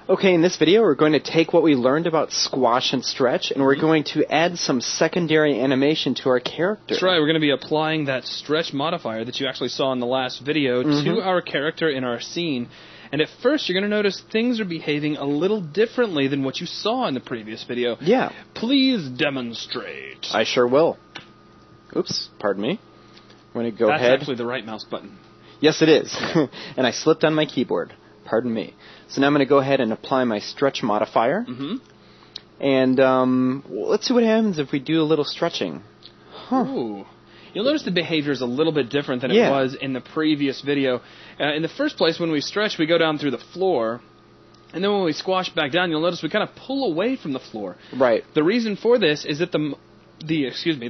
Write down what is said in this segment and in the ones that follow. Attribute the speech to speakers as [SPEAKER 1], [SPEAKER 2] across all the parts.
[SPEAKER 1] Okay, in this video we're going to take what we learned about squash and stretch, and we're going to add some secondary animation to our character.
[SPEAKER 2] That's right, we're going to be applying that stretch modifier that you actually saw in the last video to our character in our scene. And at first you're going to notice things are behaving a little differently than what you saw in the previous video.
[SPEAKER 1] Yeah. Please
[SPEAKER 2] demonstrate.
[SPEAKER 1] I sure will. Oops, pardon me. I'm going to go ahead.
[SPEAKER 2] That's actually the right mouse button.
[SPEAKER 1] Yes, it is. And I slipped on my keyboard. Pardon me. So now I'm going to go ahead and apply my stretch modifier. And let's see what happens if we do a little stretching.
[SPEAKER 2] Ooh. You'll notice the behavior is a little bit different than it was in the previous video. In the first place, when we stretch, we go down through the floor. And then when we squash back down, you'll notice we kind of pull away from the floor.
[SPEAKER 1] Right.
[SPEAKER 2] The reason for this is that the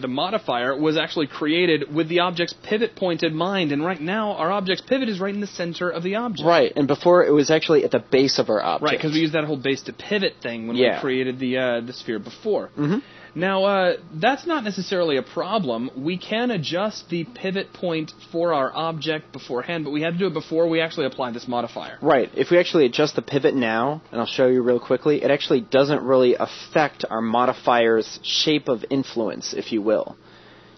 [SPEAKER 2] modifier was actually created with the object's pivot point in mind, and right now our object's pivot is right in the center of the object.
[SPEAKER 1] Right, and before it was actually at the base of our object.
[SPEAKER 2] Right, because we used that whole base to pivot thing when we created the sphere before. Now, that's not necessarily a problem. We can adjust the pivot point for our object beforehand, but we had to do it before we actually apply this modifier.
[SPEAKER 1] Right. If we actually adjust the pivot now, and I'll show you real quickly, it actually doesn't really affect our modifier's shape of influence, if you will.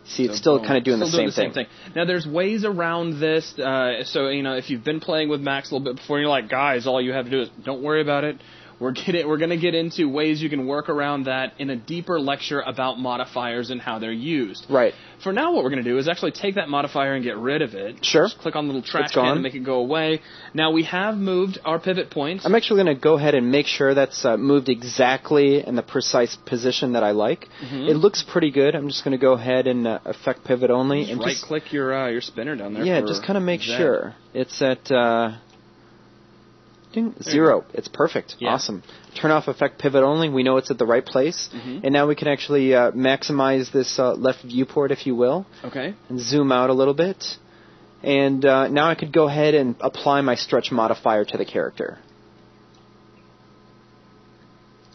[SPEAKER 1] See, it's still kind of doing the same thing.
[SPEAKER 2] Now, there's ways around this. So, if you've been playing with Max a little bit before, and you're like, guys, all you have to do is don't worry about it. We're going to get into ways you can work around that in a deeper lecture about modifiers and how they're used.
[SPEAKER 1] Right.
[SPEAKER 2] For now, what we're going to do is actually take that modifier and get rid of it.
[SPEAKER 1] Sure.
[SPEAKER 2] Just click on the little trash can and make it go away. Now, we have moved our pivot point.
[SPEAKER 1] I'm actually going to go ahead and make sure that's moved exactly in the precise position that I like. It looks pretty good. I'm just going to go ahead and affect pivot only.
[SPEAKER 2] Just right-click your spinner down there.
[SPEAKER 1] Yeah, just kind of make sure it's at... 0. It's perfect. Yeah. Awesome. Turn off effect pivot only. We know it's at the right place. And now we can actually maximize this left viewport, if you will.
[SPEAKER 2] Okay.
[SPEAKER 1] And zoom out a little bit. And now I could go ahead and apply my stretch modifier to the character.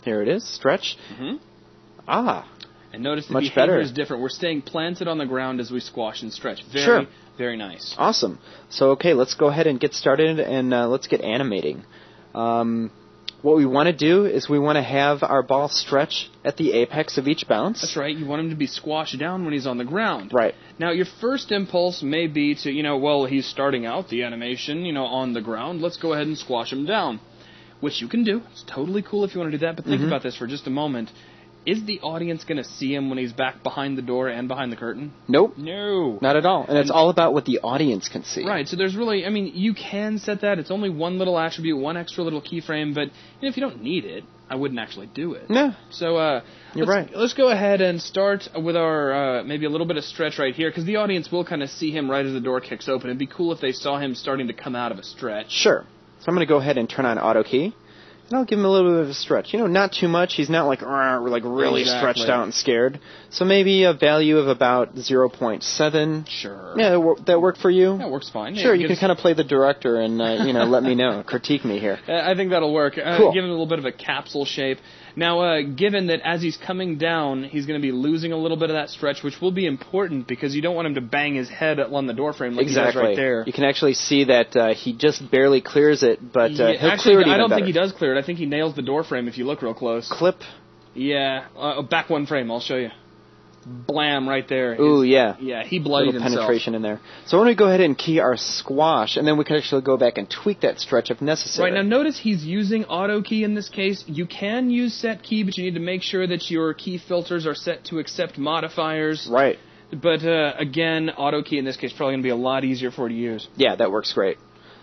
[SPEAKER 1] Here it is. Stretch.
[SPEAKER 2] And notice the
[SPEAKER 1] much
[SPEAKER 2] behavior
[SPEAKER 1] better.
[SPEAKER 2] Is different. We're staying planted on the ground as we squash and stretch. Very nice.
[SPEAKER 1] Awesome. So, okay, let's go ahead and get started, and let's get animating. What we want to do is we want to have our ball stretch at the apex of each bounce.
[SPEAKER 2] That's right. You want him to be squashed down when he's on the ground.
[SPEAKER 1] Right.
[SPEAKER 2] Now, your first impulse may be to, well, he's starting out the animation, on the ground. Let's go ahead and squash him down, which you can do. It's totally cool if you want to do that, but think about this for just a moment. Is the audience going to see him when he's back behind the door and behind the curtain?
[SPEAKER 1] Nope.
[SPEAKER 2] No.
[SPEAKER 1] Not at all. And it's all about what the audience can see.
[SPEAKER 2] Right. So there's really, you can set that. It's only one little attribute, one extra little keyframe, but if you don't need it, I wouldn't actually do it.
[SPEAKER 1] No.
[SPEAKER 2] So
[SPEAKER 1] you're right.
[SPEAKER 2] Let's go ahead and start with our maybe a little bit of stretch right here, because the audience will kind of see him right as the door kicks open. It'd be cool if they saw him starting to come out of a stretch.
[SPEAKER 1] Sure. So I'm going to go ahead and turn on auto key. And I'll give him a little bit of a stretch. not too much. He's not like really stretched out and scared. So maybe a value of about 0.7.
[SPEAKER 2] Sure.
[SPEAKER 1] Yeah, that work for you?
[SPEAKER 2] That works fine.
[SPEAKER 1] Sure, you can kind of play the director and, let me know. Critique me here.
[SPEAKER 2] I think that'll work.
[SPEAKER 1] Cool.
[SPEAKER 2] Give him a little bit of a capsule shape. Now, given that as he's coming down, he's going to be losing a little bit of that stretch, which will be important because you don't want him to bang his head on the doorframe like he does right there.
[SPEAKER 1] You can actually see that he just barely clears it, but he'll clear it even better.
[SPEAKER 2] I don't think he does clear it. I think he nails the doorframe if you look real close.
[SPEAKER 1] Clip.
[SPEAKER 2] Yeah. Back one frame. I'll show you. Blam, right there.
[SPEAKER 1] Ooh, yeah.
[SPEAKER 2] Yeah, he bloodied himself.
[SPEAKER 1] Penetration in there. So we're going to go ahead and key our squash, and then we can actually go back and tweak that stretch if necessary.
[SPEAKER 2] Right, now notice he's using auto key in this case. You can use set key, but you need to make sure that your key filters are set to accept modifiers.
[SPEAKER 1] Right.
[SPEAKER 2] But, again, auto key in this case is probably going to be a lot easier for you to use.
[SPEAKER 1] Yeah, that works great.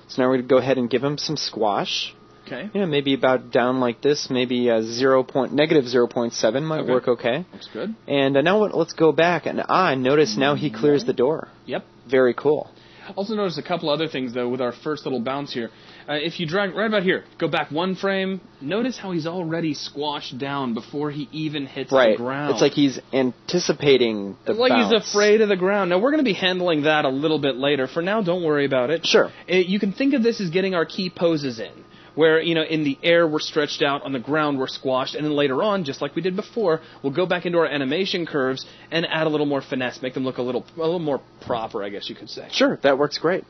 [SPEAKER 1] So now we're going to go ahead and give him some squash.
[SPEAKER 2] Okay.
[SPEAKER 1] Maybe about down like this. Maybe negative 0.7 might work okay.
[SPEAKER 2] Looks good.
[SPEAKER 1] And now let's go back. And notice now he clears the door.
[SPEAKER 2] Yep.
[SPEAKER 1] Very cool.
[SPEAKER 2] Also notice a couple other things, though, with our first little bounce here. If you drag right about here, go back one frame, notice how he's already squashed down before he even hits the ground.
[SPEAKER 1] It's like he's anticipating the bounce.
[SPEAKER 2] Like he's afraid of the ground. Now, we're going to be handling that a little bit later. For now, don't worry about it.
[SPEAKER 1] Sure.
[SPEAKER 2] You can think of this as getting our key poses in, where, in the air we're stretched out, on the ground we're squashed, and then later on, just like we did before, we'll go back into our animation curves and add a little more finesse, make them look a little more proper, I guess you could say.
[SPEAKER 1] Sure, that works great.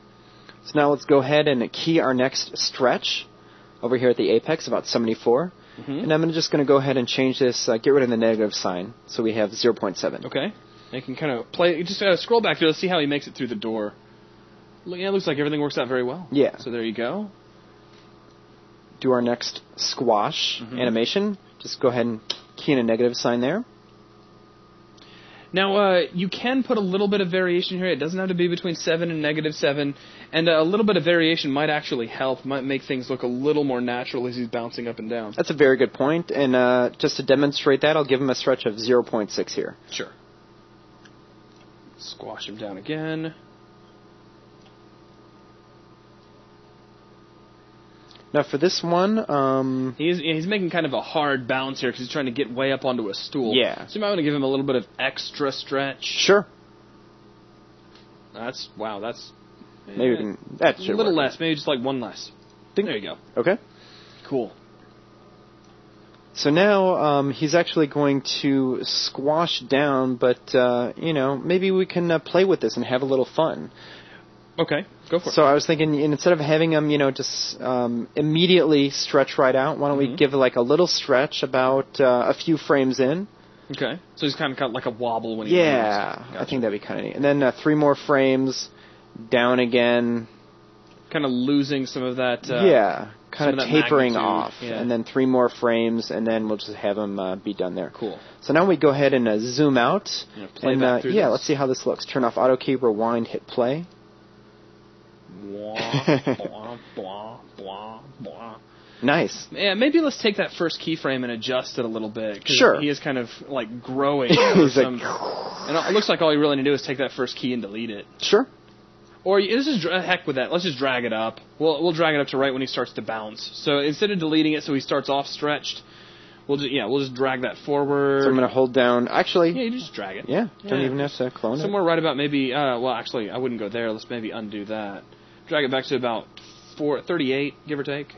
[SPEAKER 1] So now let's go ahead and key our next stretch. over here at the apex, about 74. And I'm just going to go ahead and change this, get rid of the negative sign, so we have 0.7.
[SPEAKER 2] Okay. You can kind of play, just scroll back through, let's see how he makes it through the door. Yeah, it looks like everything works out very well.
[SPEAKER 1] Yeah.
[SPEAKER 2] So there you go.
[SPEAKER 1] Do our next squash animation. Just go ahead and key in a negative sign there.
[SPEAKER 2] Now, you can put a little bit of variation here. It doesn't have to be between 7 and -7. And a little bit of variation might actually help, might make things look a little more natural as he's bouncing up and down.
[SPEAKER 1] That's a very good point. And just to demonstrate that, I'll give him a stretch of 0.6 here.
[SPEAKER 2] Sure. Squash him down again.
[SPEAKER 1] Now for this one,
[SPEAKER 2] he's making kind of a hard bounce here because he's trying to get way up onto a stool.
[SPEAKER 1] Yeah.
[SPEAKER 2] So you might want to give him a little bit of extra stretch.
[SPEAKER 1] Sure.
[SPEAKER 2] That's
[SPEAKER 1] maybe we can, that should
[SPEAKER 2] a little
[SPEAKER 1] work.
[SPEAKER 2] less, maybe just like one less. There you go.
[SPEAKER 1] Okay.
[SPEAKER 2] Cool.
[SPEAKER 1] So now he's actually going to squash down, but maybe we can play with this and have a little fun.
[SPEAKER 2] Okay, go for it.
[SPEAKER 1] So I was thinking, instead of having him, just immediately stretch right out, why don't we give like a little stretch about a few frames in?
[SPEAKER 2] Okay. So he's kind of got like a wobble when he moves.
[SPEAKER 1] Gotcha. I think that'd be kind of neat. And then 3 more frames, down again.
[SPEAKER 2] Kind of losing some of that.
[SPEAKER 1] Kind of tapering off.
[SPEAKER 2] Yeah.
[SPEAKER 1] And then 3 more frames, and then we'll just have him be done there.
[SPEAKER 2] Cool.
[SPEAKER 1] So now we go ahead and zoom out.
[SPEAKER 2] Play back through this.
[SPEAKER 1] Let's see how this looks. Turn off auto key, rewind, hit play. Nice.
[SPEAKER 2] Yeah, maybe let's take that first keyframe and adjust it a little bit.
[SPEAKER 1] Sure.
[SPEAKER 2] He is kind of like growing.
[SPEAKER 1] He's
[SPEAKER 2] and it looks like all you really need to do is take that first key and delete it.
[SPEAKER 1] Sure.
[SPEAKER 2] Or let's just heck with that. Let's just drag it up. We'll drag it up to right when he starts to bounce. So instead of deleting it, so he starts off stretched, we'll just drag that forward.
[SPEAKER 1] So I'm going to hold down. Actually,
[SPEAKER 2] yeah, you just drag it.
[SPEAKER 1] Yeah, don't even have to clone it.
[SPEAKER 2] Somewhere right about maybe. Actually, I wouldn't go there. Let's maybe undo that. Drag it back to about 38, give or take.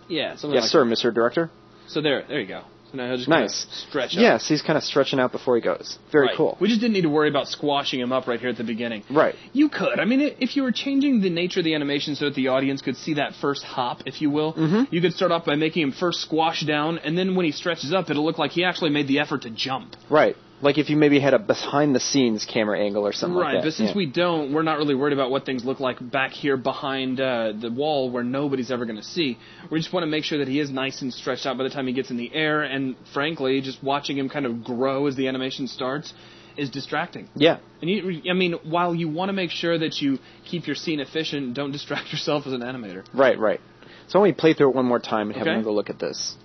[SPEAKER 2] Yeah, something like
[SPEAKER 1] that. Yes, sir,
[SPEAKER 2] that.
[SPEAKER 1] Mr. Director.
[SPEAKER 2] So there you go. So now he'll just
[SPEAKER 1] nice.
[SPEAKER 2] Stretch up.
[SPEAKER 1] Yes, he's kind of stretching out before he goes. Very cool.
[SPEAKER 2] We just didn't need to worry about squashing him up right here at the beginning.
[SPEAKER 1] Right.
[SPEAKER 2] You could. I mean, if you were changing the nature of the animation so that the audience could see that first hop, if you will, you could start off by making him first squash down, and then when he stretches up, it'll look like he actually made the effort to jump.
[SPEAKER 1] Right. Like if you maybe had a behind-the-scenes camera angle or something like that.
[SPEAKER 2] Right, but since we're not really worried about what things look like back here behind the wall where nobody's ever going to see. We just want to make sure that he is nice and stretched out by the time he gets in the air, and frankly, just watching him kind of grow as the animation starts is distracting.
[SPEAKER 1] Yeah.
[SPEAKER 2] And while you want to make sure that you keep your scene efficient, don't distract yourself as an animator.
[SPEAKER 1] Right. So why don't we play through it one more time and have another look at this.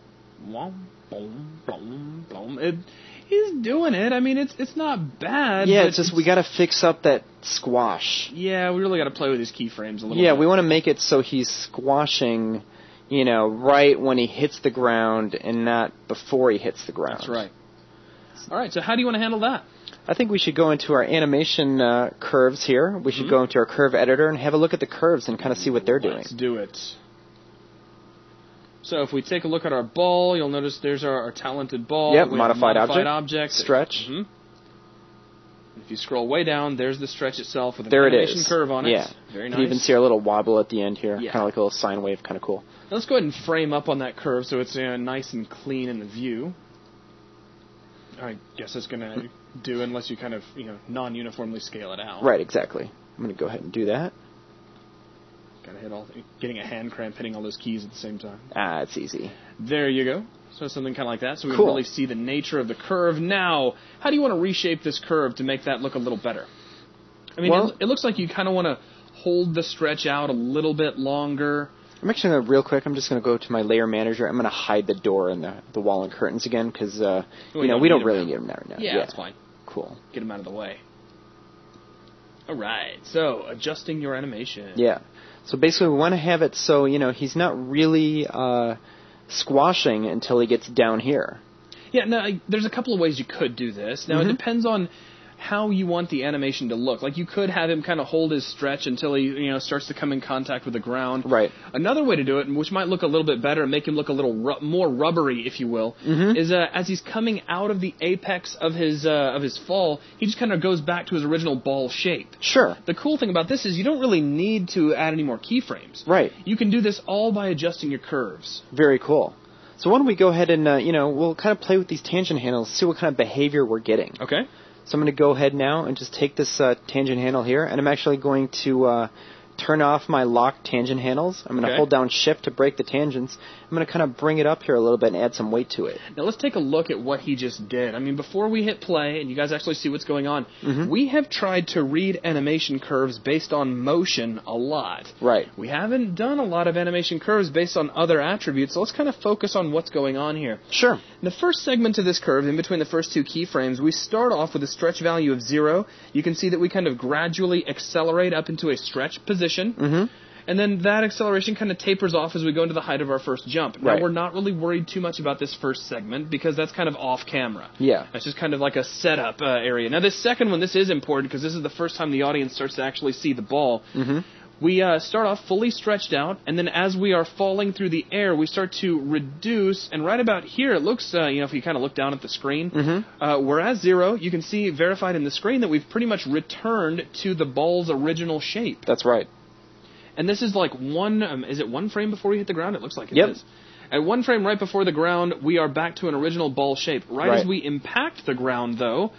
[SPEAKER 2] He's doing it. I mean, it's not bad.
[SPEAKER 1] Yeah, it's just we got to fix up that squash.
[SPEAKER 2] Yeah, we really got to play with these keyframes a little bit.
[SPEAKER 1] Yeah, we want to make it so he's squashing, right when he hits the ground and not before he hits the ground.
[SPEAKER 2] That's right. All right, so how do you want to handle that?
[SPEAKER 1] I think we should go into our animation curves here. We should go into our curve editor and have a look at the curves and kind of see what they're doing.
[SPEAKER 2] Let's do it. So if we take a look at our ball, you'll notice there's our talented ball.
[SPEAKER 1] Yep,
[SPEAKER 2] we
[SPEAKER 1] modified
[SPEAKER 2] object.
[SPEAKER 1] Stretch.
[SPEAKER 2] If you scroll way down, there's the stretch itself with an
[SPEAKER 1] there
[SPEAKER 2] animation
[SPEAKER 1] it is.
[SPEAKER 2] curve on it.
[SPEAKER 1] Yeah.
[SPEAKER 2] Very nice.
[SPEAKER 1] You can even see our little wobble at the end here.
[SPEAKER 2] Yeah.
[SPEAKER 1] Kind of like a little sine wave, kind of cool.
[SPEAKER 2] Now let's go ahead and frame up on that curve so it's nice and clean in the view. I guess it's going to do unless you kind of, non-uniformly scale it out.
[SPEAKER 1] Right, exactly. I'm going to go ahead and do that.
[SPEAKER 2] Gotta hit getting a hand cramp hitting all those keys at the same time.
[SPEAKER 1] It's easy.
[SPEAKER 2] There you go. So something kind of like that. So we
[SPEAKER 1] cool.
[SPEAKER 2] really see the nature of the curve. Now, how do you want to reshape this curve to make that look a little better? I mean, it looks like you kind of want to hold the stretch out a little bit longer.
[SPEAKER 1] I'm actually going to, real quick, I'm just going to go to my layer manager. I'm going to hide the door and the wall and curtains again because, we don't really need them right now.
[SPEAKER 2] Yeah, that's fine.
[SPEAKER 1] Cool.
[SPEAKER 2] Get them out of the way. All right. So, adjusting your animation.
[SPEAKER 1] Yeah. So basically we want to have it so, he's not really squashing until he gets down here.
[SPEAKER 2] Yeah, now, there's a couple of ways you could do this. Now, it depends on how you want the animation to look. Like, you could have him kind of hold his stretch until he, starts to come in contact with the ground.
[SPEAKER 1] Right.
[SPEAKER 2] Another way to do it, which might look a little bit better and make him look a little more rubbery, if you will, is as he's coming out of the apex of his fall, he just kind of goes back to his original ball shape.
[SPEAKER 1] Sure.
[SPEAKER 2] The cool thing about this is you don't really need to add any more keyframes.
[SPEAKER 1] Right.
[SPEAKER 2] You can do this all by adjusting your curves.
[SPEAKER 1] Very cool. So why don't we go ahead and, we'll kind of play with these tangent handles, see what kind of behavior we're getting.
[SPEAKER 2] Okay.
[SPEAKER 1] So I'm going to go ahead now and just take this tangent handle here, and I'm actually going to turn off my lock tangent handles. I'm going to hold down Shift to break the tangents. I'm going to kind of bring it up here a little bit and add some weight to it.
[SPEAKER 2] Now let's take a look at what he just did. I mean, before we hit play and you guys actually see what's going on, we have tried to read animation curves based on motion a lot.
[SPEAKER 1] Right.
[SPEAKER 2] We haven't done a lot of animation curves based on other attributes, so let's kind of focus on what's going on here.
[SPEAKER 1] Sure.
[SPEAKER 2] In the first segment of this curve, in between the first two keyframes, we start off with a stretch value of 0. You can see that we kind of gradually accelerate up into a stretch position. And then that acceleration kind of tapers off as we go into the height of our first jump. Now, we're not really worried too much about this first segment because that's kind of off camera.
[SPEAKER 1] Yeah.
[SPEAKER 2] That's just kind of like a setup area. Now, this second one, this is important because this is the first time the audience starts to actually see the ball. We start off fully stretched out, and then as we are falling through the air, we start to reduce, and right about here, it looks, if you kind of look down at the screen, we're at 0. You can see verified in the screen that we've pretty much returned to the ball's original shape.
[SPEAKER 1] That's right.
[SPEAKER 2] And this is like is it one frame before we hit the ground? It looks like it is. At one frame right before the ground, we are back to an original ball shape. Right as we impact the ground, though,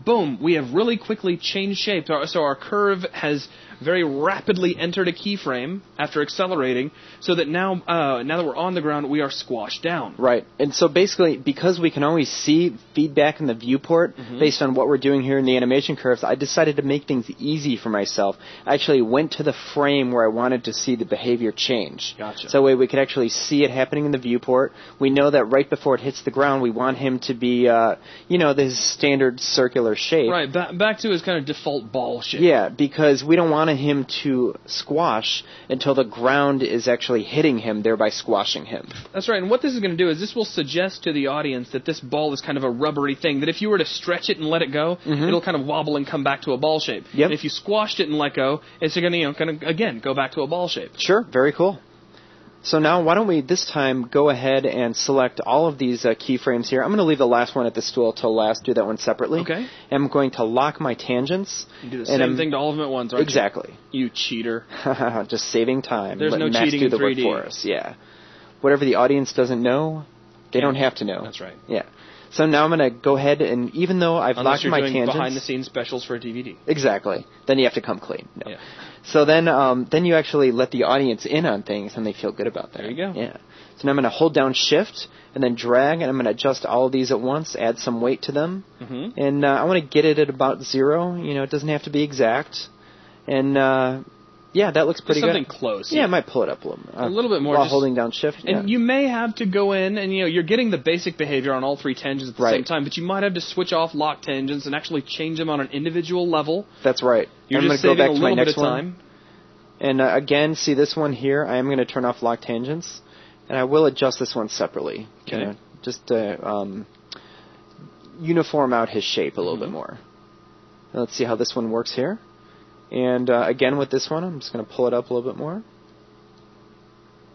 [SPEAKER 2] boom, we have really quickly changed shape. So our curve has very rapidly entered a keyframe after accelerating, so that now that we're on the ground, we are squashed down.
[SPEAKER 1] Right. And so basically, because we can always see feedback in the viewport based on what we're doing here in the animation curves, I decided to make things easy for myself. I actually went to the frame where I wanted to see the behavior change.
[SPEAKER 2] Gotcha.
[SPEAKER 1] So that way we could actually see it happening in the viewport. We know that right before it hits the ground, we want him to be, this standard circular shape.
[SPEAKER 2] Right, back to his kind of default ball shape.
[SPEAKER 1] Yeah, because we don't want him to squash until the ground is actually hitting him, thereby squashing him.
[SPEAKER 2] That's right, and what this is going to do is this will suggest to the audience that this ball is kind of a rubbery thing, that if you were to stretch it and let it go, it'll kind of wobble and come back to a ball shape.
[SPEAKER 1] Yep.
[SPEAKER 2] And if you squashed it and let go, it's going to, again, go back to a ball shape.
[SPEAKER 1] Sure, very cool. So now, why don't we this time go ahead and select all of these keyframes here. I'm going to leave the last one at the stool till last, do that one separately.
[SPEAKER 2] Okay.
[SPEAKER 1] And I'm going to lock my tangents.
[SPEAKER 2] You do the same thing to all of them at once, aren't
[SPEAKER 1] exactly.
[SPEAKER 2] you? You cheater.
[SPEAKER 1] Just saving time.
[SPEAKER 2] There's no
[SPEAKER 1] Max
[SPEAKER 2] cheating
[SPEAKER 1] do
[SPEAKER 2] in
[SPEAKER 1] the
[SPEAKER 2] 3D.
[SPEAKER 1] work for us. Yeah. Whatever the audience doesn't know, they don't have to know.
[SPEAKER 2] That's right.
[SPEAKER 1] Yeah. So now I'm going to go ahead and, even though I've
[SPEAKER 2] Unless
[SPEAKER 1] locked my
[SPEAKER 2] you're doing
[SPEAKER 1] tangents...
[SPEAKER 2] behind-the-scenes specials for a DVD.
[SPEAKER 1] Exactly. Then you have to come clean. No.
[SPEAKER 2] Yeah.
[SPEAKER 1] So then you actually let the audience in on things, and they feel good about that.
[SPEAKER 2] There you go.
[SPEAKER 1] Yeah. So now I'm going to hold down Shift, and then drag, and I'm going to adjust all of these at once, add some weight to them. And I want to get it at about 0. It doesn't have to be exact. And... yeah, that looks pretty good.
[SPEAKER 2] Something close.
[SPEAKER 1] Yeah, I might pull it up a little bit
[SPEAKER 2] more
[SPEAKER 1] while holding down Shift.
[SPEAKER 2] And you may have to go in and you're getting the basic behavior on all 3 tangents at the same time, but you might have to switch off lock tangents and actually change them on an individual level.
[SPEAKER 1] That's right.
[SPEAKER 2] You're
[SPEAKER 1] I'm
[SPEAKER 2] just
[SPEAKER 1] going to go
[SPEAKER 2] saving
[SPEAKER 1] back
[SPEAKER 2] a
[SPEAKER 1] to my
[SPEAKER 2] little bit
[SPEAKER 1] next
[SPEAKER 2] of time.
[SPEAKER 1] And again, see this one here. I am going to turn off lock tangents, and I will adjust this one separately.
[SPEAKER 2] Okay.
[SPEAKER 1] Just to uniform out his shape a little bit more. Now let's see how this one works here. And again with this one, I'm just going to pull it up a little bit more.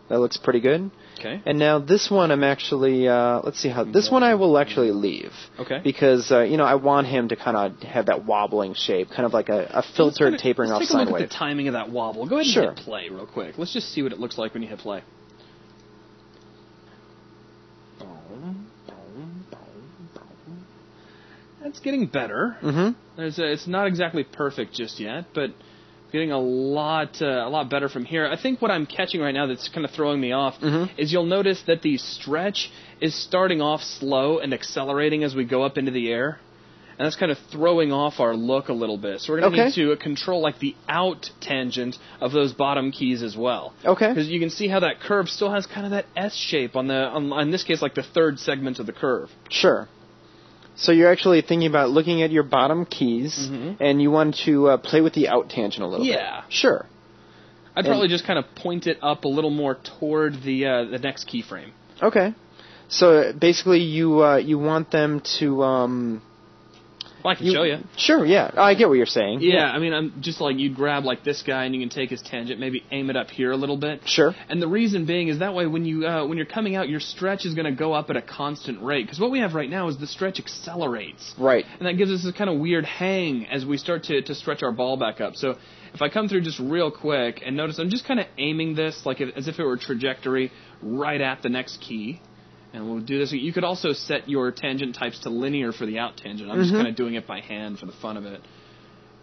[SPEAKER 1] That looks pretty good.
[SPEAKER 2] Okay.
[SPEAKER 1] And now this one I'm actually, let's see how, this one I will actually leave.
[SPEAKER 2] Okay.
[SPEAKER 1] Because, I want him to kind of have that wobbling shape, kind of like a filtered tapering off
[SPEAKER 2] Let's take a
[SPEAKER 1] sine
[SPEAKER 2] look
[SPEAKER 1] wave.
[SPEAKER 2] at the timing of that wobble. Go ahead and
[SPEAKER 1] Sure.
[SPEAKER 2] hit play real quick. Let's just see what it looks like when you hit play. That's getting better. It's not exactly perfect just yet, but getting a lot better from here. I think what I'm catching right now that's kind of throwing me off is you'll notice that the stretch is starting off slow and accelerating as we go up into the air. And that's kind of throwing off our look a little bit. So we're going to need to control like the out tangent of those bottom keys as well.
[SPEAKER 1] Okay.
[SPEAKER 2] Because you can see how that curve still has kind of that S shape on in this case, like the third segment of the curve.
[SPEAKER 1] Sure. So you're actually thinking about looking at your bottom keys, and you want to play with the out tangent a little bit.
[SPEAKER 2] Yeah.
[SPEAKER 1] Sure.
[SPEAKER 2] I'd probably just kind of point it up a little more toward the next keyframe.
[SPEAKER 1] Okay. So basically you want them to...
[SPEAKER 2] Well, I can show you.
[SPEAKER 1] Sure, yeah. I get what you're saying.
[SPEAKER 2] Yeah, I mean, I'm just like, you'd grab like this guy and you can take his tangent, maybe aim it up here a little bit.
[SPEAKER 1] Sure.
[SPEAKER 2] And the reason being is that way when you're coming out, your stretch is going to go up at a constant rate. Because what we have right now is the stretch accelerates.
[SPEAKER 1] Right.
[SPEAKER 2] And that gives us this kind of weird hang as we start to stretch our ball back up. So if I come through just real quick and notice I'm just kind of aiming this like as if it were a trajectory right at the next key. And we'll do this. You could also set your tangent types to linear for the out tangent. I'm just kind of doing it by hand for the fun of it.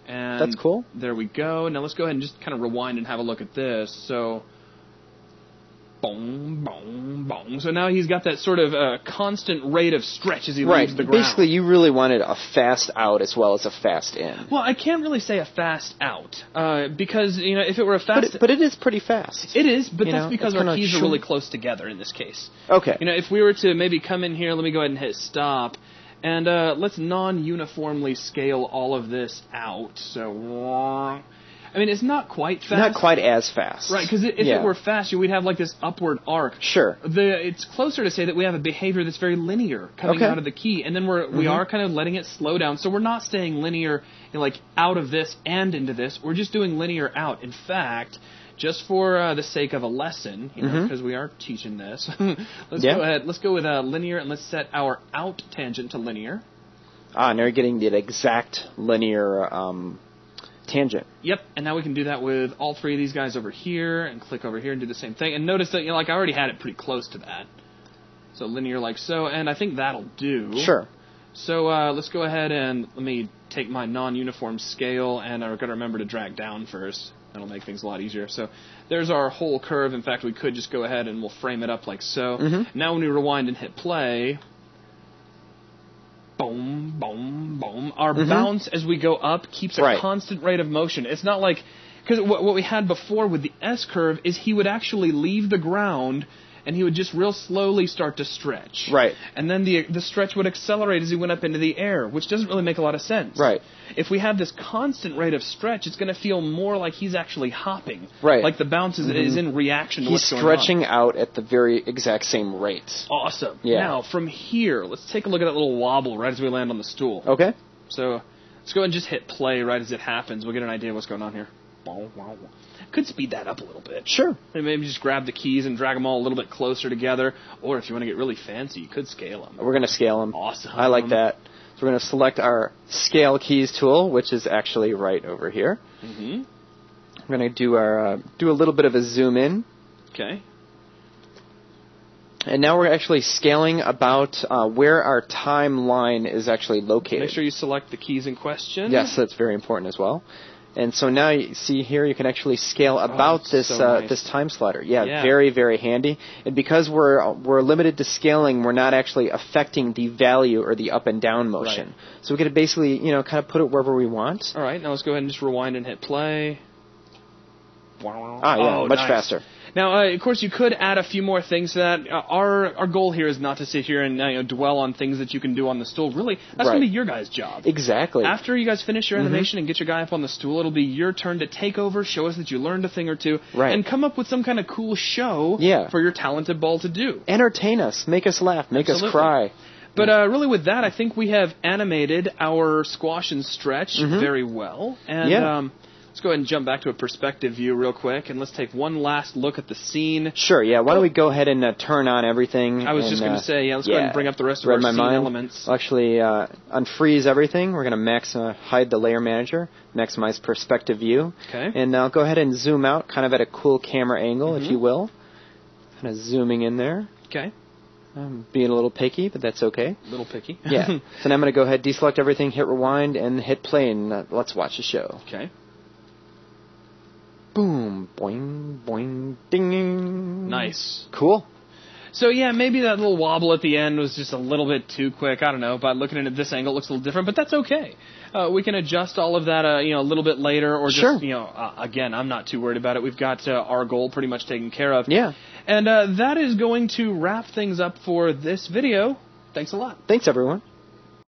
[SPEAKER 2] And
[SPEAKER 1] that's cool.
[SPEAKER 2] There we go. Now let's go ahead and just kind of rewind and have a look at this. So, boom, boom, boom. So now he's got that sort of constant rate of stretch as he leaves the ground.
[SPEAKER 1] Basically, you really wanted a fast out as well as a fast in.
[SPEAKER 2] Well, I can't really say a fast out because if it were a fast,
[SPEAKER 1] but it is pretty fast.
[SPEAKER 2] It is, but that's because our keys are really close together in this case.
[SPEAKER 1] Okay.
[SPEAKER 2] If we were to maybe come in here, let me go ahead and hit stop, and let's non-uniformly scale all of this out. So. I mean, it's not quite fast.
[SPEAKER 1] Not quite as fast.
[SPEAKER 2] Right, because if it were fast, we'd have like this upward arc.
[SPEAKER 1] Sure.
[SPEAKER 2] It's closer to say that we have a behavior that's very linear coming out of the key, and then we are kind of letting it slow down. So we're not staying linear, like out of this and into this. We're just doing linear out. In fact, just for the sake of a lesson, because we are teaching this, let's go ahead. Let's go with linear, and let's set our out tangent to linear.
[SPEAKER 1] And you're getting the exact linear tangent.
[SPEAKER 2] Yep, and now we can do that with all three of these guys over here, and click over here and do the same thing. And notice that, like I already had it pretty close to that. So linear like so, and I think that'll do.
[SPEAKER 1] Sure.
[SPEAKER 2] So let's go ahead and let me take my non-uniform scale, and I've got to remember to drag down first. That'll make things a lot easier. So there's our whole curve. In fact, we could just go ahead and we'll frame it up like so. Now when we rewind and hit play, boom, boom, boom. Our bounce as we go up keeps a constant rate of motion. It's not like, because what we had before with the S curve is he would actually leave the ground and he would just real slowly start to stretch.
[SPEAKER 1] Right.
[SPEAKER 2] And then the stretch would accelerate as he went up into the air, which doesn't really make a lot of sense.
[SPEAKER 1] Right.
[SPEAKER 2] If we have this constant rate of stretch, it's going to feel more like he's actually hopping.
[SPEAKER 1] Right.
[SPEAKER 2] Like the bounce is in reaction to what's going on.
[SPEAKER 1] He's stretching out at the very exact same rate.
[SPEAKER 2] Awesome.
[SPEAKER 1] Yeah.
[SPEAKER 2] Now, from here, let's take a look at that little wobble right as we land on the stool.
[SPEAKER 1] Okay.
[SPEAKER 2] So let's go ahead and just hit play right as it happens. We'll get an idea of what's going on here. Could speed that up a little bit.
[SPEAKER 1] Sure.
[SPEAKER 2] And maybe just grab the keys and drag them all a little bit closer together. Or if you want to get really fancy, you could scale them.
[SPEAKER 1] We're going to scale them.
[SPEAKER 2] Awesome.
[SPEAKER 1] I like that. So we're going to select our Scale Keys tool, which is actually right over here. We're going to do a little bit of a zoom in.
[SPEAKER 2] Okay.
[SPEAKER 1] And now we're actually scaling about where our timeline is actually located.
[SPEAKER 2] Make sure you select the keys in question.
[SPEAKER 1] Yes, that's very important as well. And so now you see here you can actually scale about this
[SPEAKER 2] nice.
[SPEAKER 1] this time slider. Yeah, very, very handy. And because we're limited to scaling, we're not actually affecting the value or the up and down motion.
[SPEAKER 2] Right.
[SPEAKER 1] So we can basically kind of put it wherever we want.
[SPEAKER 2] All right, now let's go ahead and just rewind and hit play.
[SPEAKER 1] Much faster.
[SPEAKER 2] Now, of course, you could add a few more things to that. Our goal here is not to sit here and dwell on things that you can do on the stool. Really, that's going to be your guys' job.
[SPEAKER 1] Exactly.
[SPEAKER 2] After you guys finish your animation and get your guy up on the stool, it'll be your turn to take over, show us that you learned a thing or two, and come up with some kind of cool show for your talented ball to do.
[SPEAKER 1] Entertain us. Make us laugh. Make us cry.
[SPEAKER 2] But really with that, I think we have animated our squash and stretch very well. And let's go ahead and jump back to a perspective view real quick, and let's take one last look at the scene.
[SPEAKER 1] Sure, yeah. Why don't we go ahead and turn on everything?
[SPEAKER 2] I was just going to say, let's go ahead and bring up the rest of our scene elements.
[SPEAKER 1] We'll actually unfreeze everything. We're going to hide the layer manager, maximize perspective view.
[SPEAKER 2] Okay.
[SPEAKER 1] And I'll go ahead and zoom out kind of at a cool camera angle, if you will. Kind of zooming in there.
[SPEAKER 2] Okay.
[SPEAKER 1] I'm being a little picky, but that's okay.
[SPEAKER 2] A little picky.
[SPEAKER 1] Yeah. So now I'm going to go ahead, deselect everything, hit rewind, and hit play, and let's watch the show.
[SPEAKER 2] Okay.
[SPEAKER 1] Boom, boing, boing, ding.
[SPEAKER 2] Nice.
[SPEAKER 1] Cool.
[SPEAKER 2] So yeah, maybe that little wobble at the end was just a little bit too quick. I don't know. By looking at this angle, it looks a little different, but that's okay. We can adjust all of that, a little bit later, or just, again, I'm not too worried about it. We've got our goal pretty much taken care of.
[SPEAKER 1] Yeah.
[SPEAKER 2] And that is going to wrap things up for this video. Thanks a lot.
[SPEAKER 1] Thanks, everyone.